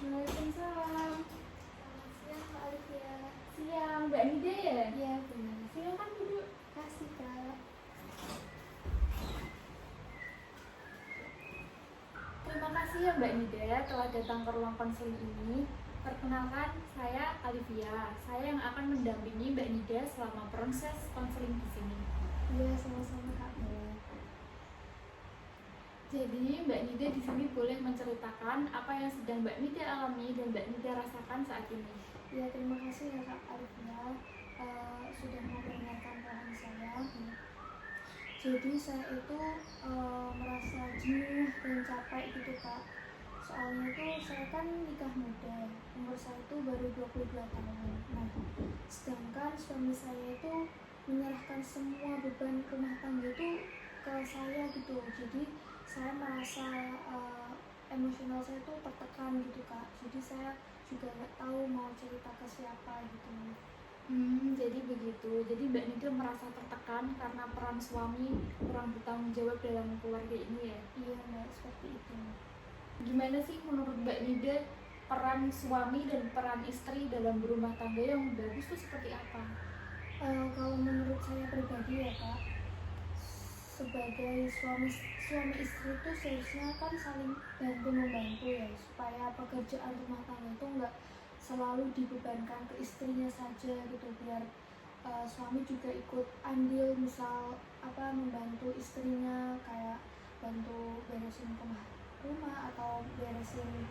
Waalaikumsalam. Selamat siang Kak Alifia. Siang, Mbak Nida ya? Iya benar. Silakan duduk. Kasih Kak. Terima kasih ya Mbak Nida telah datang ke ruang konseling ini. Perkenalkan, saya Alivia. Saya yang akan mendampingi Mbak Nida selama proses konseling di sini. Iya sama-sama Kak. Jadi Mbak Nida di sini boleh menceritakan apa yang sedang Mbak Nida alami dan Mbak Nida rasakan saat ini. Iya terima kasih ya Kak Alifia sudah memperkenalkan bahan saya. Jadi saya itu merasa jenuh dan capek gitu Kak. Soalnya itu saya kan nikah muda, umur saya itu baru 22 tahun. Nah, sedangkan suami saya itu menyerahkan semua beban rumah tangga itu ke saya gitu. Jadi saya merasa emosional saya itu tertekan gitu Kak. Jadi saya juga nggak tahu mau cerita ke siapa gitu. Jadi begitu. Jadi Mbak Nida merasa tertekan karena peran suami kurang bertanggung jawab dalam keluarga ini ya. Iya Mbak, seperti itu. Gimana sih menurut Mbak Nida peran suami dan peran istri dalam berumah tangga yang bagus itu seperti apa? Kalau menurut saya pribadi ya Kak, sebagai suami istri itu seharusnya kan saling bantu membantu ya, supaya pekerjaan rumah tangga itu nggak selalu dibebankan ke istrinya saja gitu, biar suami juga ikut andil, misal membantu istrinya kayak bantu beresin rumah atau beresin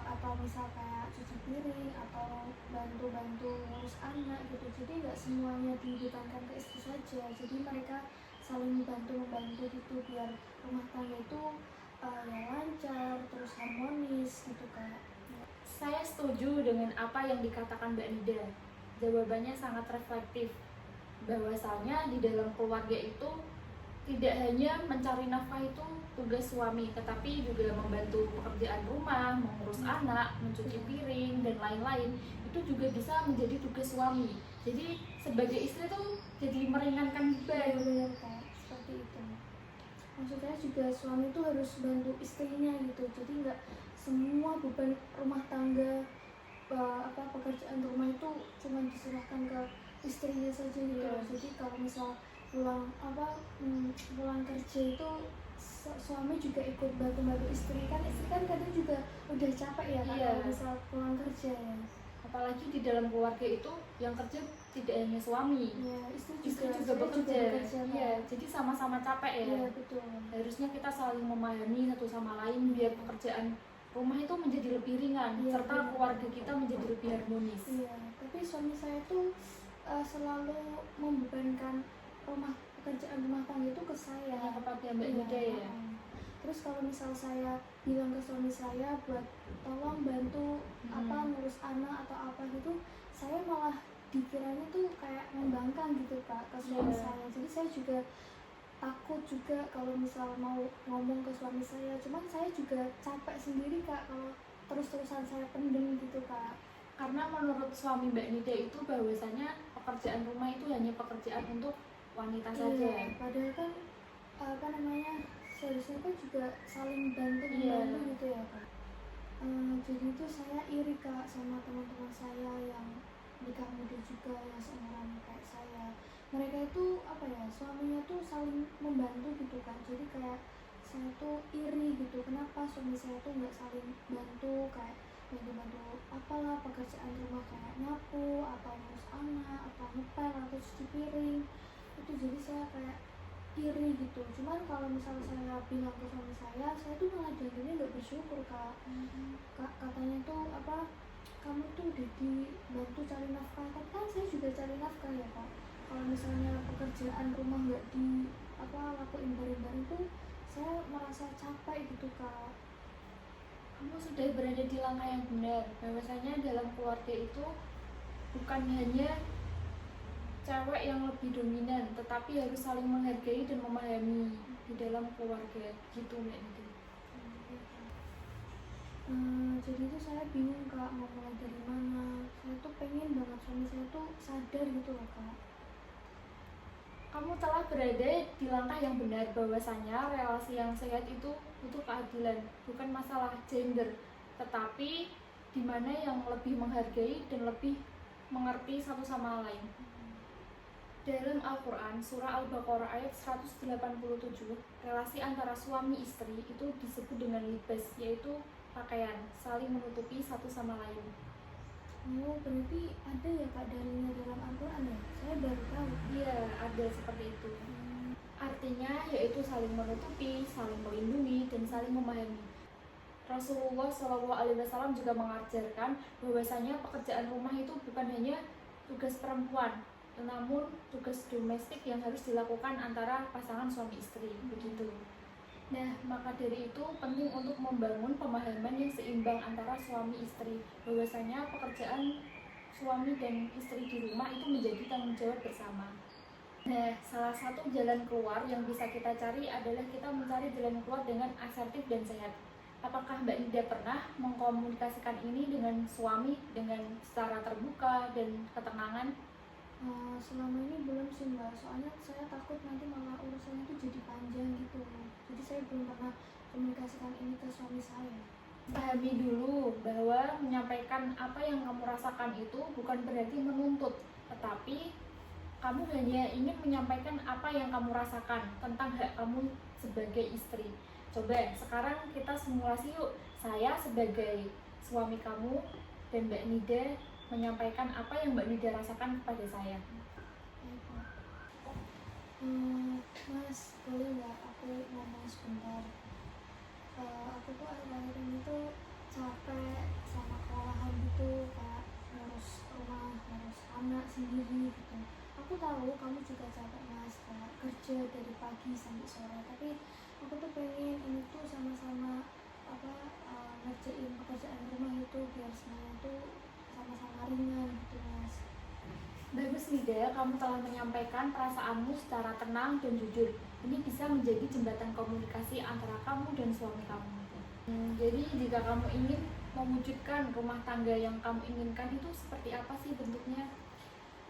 atau misal kayak cuci piring atau bantu ngurus anak gitu. Jadi nggak semuanya dibebankan ke istri saja, jadi mereka saling membantu gitu biar rumah tangga itu ya lancar terus harmonis gitu Kak. Saya setuju dengan apa yang dikatakan Mbak Nida. Jawabannya sangat reflektif. Bahwasanya di dalam keluarga itu tidak hanya mencari nafkah itu tugas suami, tetapi juga membantu pekerjaan rumah, mengurus anak, mencuci piring, dan lain-lain. Itu juga bisa menjadi tugas suami. Jadi sebagai istri tuh jadi meringankan beban. Benar Kak, seperti itu. Maksudnya juga suami itu harus bantu istrinya gitu. Jadi nggak semua beban rumah tangga pekerjaan rumah itu cuma diserahkan ke istrinya saja gitu. Jadi kalau misal pulang kerja itu suami juga ikut bantu istri kan kadang juga udah capek ya kan kalau misal pulang kerja ya. Apalagi di dalam keluarga itu yang kerja tidak hanya suami, istri juga bekerja. Jadi sama-sama capek ya. Iya betul. Harusnya kita saling memahami satu sama lain biar pekerjaan rumah itu menjadi lebih ringan, serta keluarga kita menjadi lebih harmonis. Iya, tapi suami saya tuh selalu membebankan pekerjaan rumah tangga itu ke saya. Kepada Mbak Nida ya. Terus kalau misal saya bilang ke suami saya buat tolong bantu ngurus anak atau apa gitu, saya malah dikiranya tuh kayak membangkang gitu Kak ke suami saya. Jadi saya juga takut juga kalau misal mau ngomong ke suami saya. Cuman saya juga capek sendiri Kak kalau terus-terusan saya pendem gitu Kak. Karena menurut suami Mbak Nida itu bahwasanya pekerjaan rumah itu hanya pekerjaan untuk wanita saja. Padahal kan seharusnya kan juga saling bantu membantu gitu ya Kak. Jadi itu saya iri Kak sama teman-teman saya yang nikah muda juga yang seumuran kayak saya. Mereka itu suaminya tuh saling membantu gitu kan. Jadi kayak saya tuh iri gitu, kenapa suami saya tuh nggak saling bantu, kayak bantu apalah pekerjaan rumah kayak nyapu atau ngurus anak atau ngepel atau cuci piring itu. Jadi saya kayak iri gitu. Cuman kalau misalnya saya bilang ke suami saya tuh malah jadinya nggak bersyukur Kak. Katanya tuh kamu tuh udah dibantu cari nafkah, tapi kan saya juga cari nafkah ya Kak. Kalau misalnya pekerjaan rumah nggak lakuin bareng-bareng tuh saya merasa capek gitu Kak. Kamu sudah berada di langkah yang benar. Bahwasanya dalam keluarga itu bukan hanya cewek yang lebih dominan, tetapi harus saling menghargai dan memahami di dalam keluarga gitu Mbak Nida. Jadi itu saya bingung Kak mau mulai dari mana. Saya tuh pengen banget suami saya tuh sadar gitu loh Kak. Kamu telah berada di langkah yang benar, bahwasanya relasi yang sehat itu butuh keadilan, bukan masalah gender. tetapi di mana yang lebih menghargai dan lebih mengerti satu sama lain. Dalam Al-Quran, surah Al-Baqarah ayat 187, relasi antara suami istri itu disebut dengan libas, yaitu pakaian, saling menutupi satu sama lain. Oh, berarti ada ya Kak dalilnya dalam Al-Quran ya? Saya baru tahu. Iya, ada seperti itu. Artinya yaitu saling menutupi, saling melindungi, dan saling memahami. Rasulullah SAW juga mengajarkan bahwasanya pekerjaan rumah itu bukan hanya tugas perempuan, namun tugas domestik yang harus dilakukan antara pasangan suami istri, begitu. Nah, maka dari itu penting untuk membangun pemahaman yang seimbang antara suami istri, bahwasanya pekerjaan suami dan istri di rumah itu menjadi tanggung jawab bersama. Nah, salah satu jalan keluar yang bisa kita cari adalah kita mencari jalan keluar dengan asertif dan sehat. Apakah Mbak Nida pernah mengkomunikasikan ini dengan suami dengan secara terbuka dan ketenangan? Selama ini belum sih Mbak, soalnya saya takut nanti malah urusannya itu jadi panjang gitu. Jadi saya belum pernah komunikasikan ini ke suami saya. Pahami dulu bahwa menyampaikan apa yang kamu rasakan itu bukan berarti menuntut, tetapi kamu hanya ingin menyampaikan apa yang kamu rasakan tentang hak kamu sebagai istri. Coba sekarang kita simulasi yuk, saya sebagai suami kamu dan Mbak Nida menyampaikan apa yang Mbak Nida rasakan kepada saya. Mas, boleh nggak aku ngomong sebentar? Aku tuh akhir-akhir ini tuh capek sama kewalahan gitu, kayak ngurus rumah, ngurus anak sendiri gitu. Aku tahu kamu juga capek Mas, kayak kerja dari pagi sampai sore, tapi aku tuh pengen ini tuh sama-sama ngerjain pekerjaan rumah itu biar semuanya tuh sama-sama ringan gitu Mas. Bagus Nida, kamu telah menyampaikan perasaanmu secara tenang dan jujur. Ini bisa menjadi jembatan komunikasi antara kamu dan suami kamu. Jadi jika kamu ingin mewujudkan rumah tangga yang kamu inginkan itu seperti apa sih bentuknya?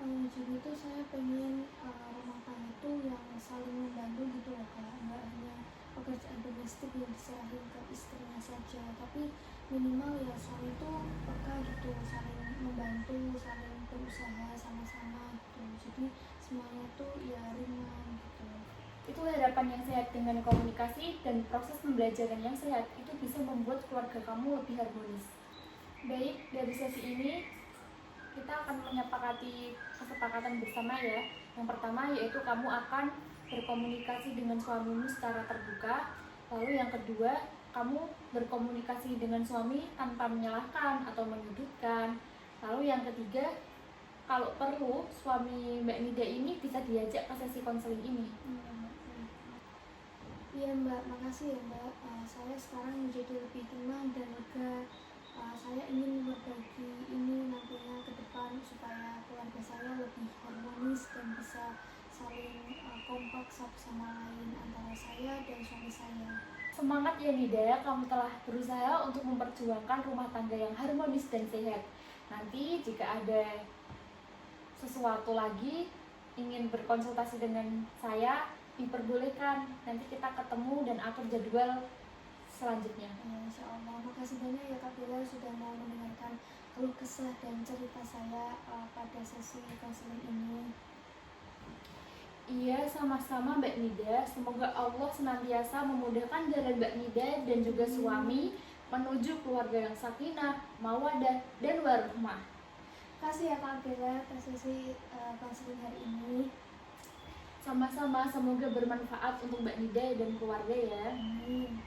Jadi itu saya pengen rumah tangga itu yang saling membantu gitu loh, kayak nggak hanya pekerjaan domestik yang diserahin ke istrinya saja, tapi minimal ya suami itu peka gitu, saling membantu, saling berusaha sama-sama gitu. Jadi semuanya tuh ya ringan gitu. Itu harapan yang sehat. Dengan komunikasi dan proses pembelajaran yang sehat itu bisa membuat keluarga kamu lebih harmonis. Baik, dari sesi ini kita akan menyepakati kesepakatan bersama ya. Yang pertama yaitu kamu akan berkomunikasi dengan suamimu secara terbuka. Lalu yang kedua, kamu berkomunikasi dengan suami tanpa menyalahkan atau menyudutkan. Lalu yang ketiga, kalau perlu suami Mbak Nida ini bisa diajak ke sesi konseling ini. Iya Mbak, makasih ya Mbak. Saya sekarang menjadi lebih tenang dan lega. Saya ingin berbagi ini nantinya ke depan supaya keluarga saya lebih harmonis dan bisa saling kompak satu sama lain antara saya dan suami saya. Semangat ya Nida, kamu telah berusaha untuk memperjuangkan rumah tangga yang harmonis dan sehat. Nanti jika ada sesuatu lagi ingin berkonsultasi dengan saya, diperbolehkan. Nanti kita ketemu dan atur jadwal selanjutnya. Insya Allah, makasih banyak ya Kak Bella sudah mau mendengarkan keluh kesah dan cerita saya pada sesi konseling ini. Iya, sama-sama Mbak Nida. Semoga Allah senantiasa memudahkan jalan Mbak Nida dan juga suami menuju keluarga yang sakinah, mawadah, dan warahmah. Kasih ya Kak Bella atas sesi konseling hari ini. Sama-sama, semoga bermanfaat untuk Mbak Nida dan keluarga ya. Amin.